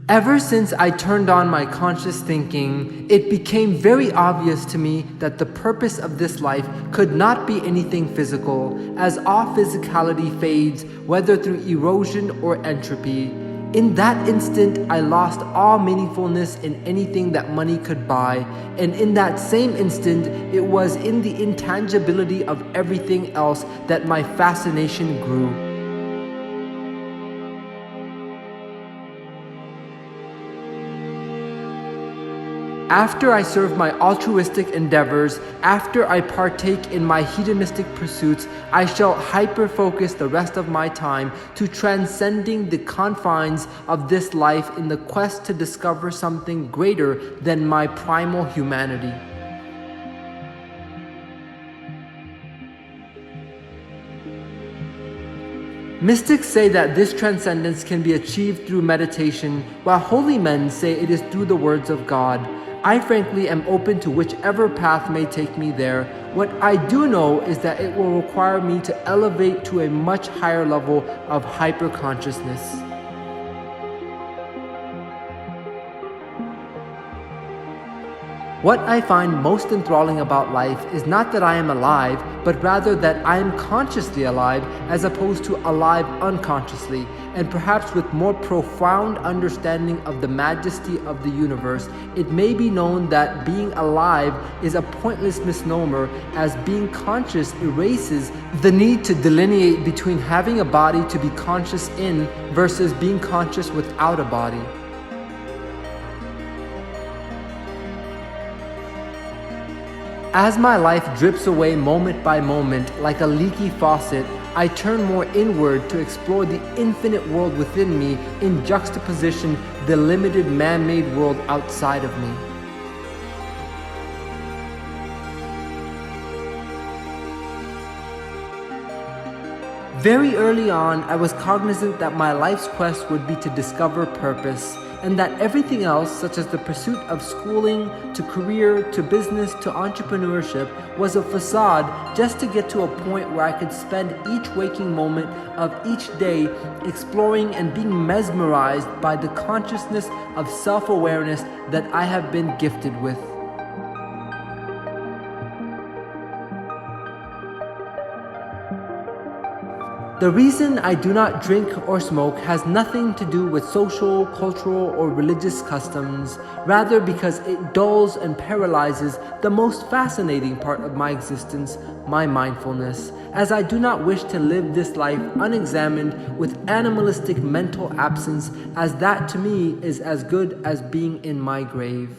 Ever since I turned on my conscious thinking, it became very obvious to me that the purpose of this life could not be anything physical, as all physicality fades, whether through erosion or entropy. In that instant, I lost all meaningfulness in anything that money could buy, and in that same instant, it was in the intangibility of everything else that my fascination grew. After I serve my altruistic endeavors, after I partake in my hedonistic pursuits, I shall hyper-focus the rest of my time to transcending the confines of this life in the quest to discover something greater than my primal humanity. Mystics say that this transcendence can be achieved through meditation, while holy men say it is through the words of God. I frankly am open to whichever path may take me there. What I do know is that it will require me to elevate to a much higher level of hyper-consciousness. What I find most enthralling about life is not that I am alive, but rather that I am consciously alive as opposed to alive unconsciously, and perhaps with more profound understanding of the majesty of the universe. It may be known that being alive is a pointless misnomer, as being conscious erases the need to delineate between having a body to be conscious in versus being conscious without a body. As my life drips away moment by moment like a leaky faucet, I turn more inward to explore the infinite world within me in juxtaposition the limited man-made world outside of me. Very early on, I was cognizant that my life's quest would be to discover purpose, and that everything else, such as the pursuit of schooling, to career, to business, to entrepreneurship, was a facade just to get to a point where I could spend each waking moment of each day exploring and being mesmerized by the consciousness of self-awareness that I have been gifted with. The reason I do not drink or smoke has nothing to do with social, cultural, or religious customs, rather because it dulls and paralyzes the most fascinating part of my existence, my mindfulness, as I do not wish to live this life unexamined with animalistic mental absence, as that to me is as good as being in my grave.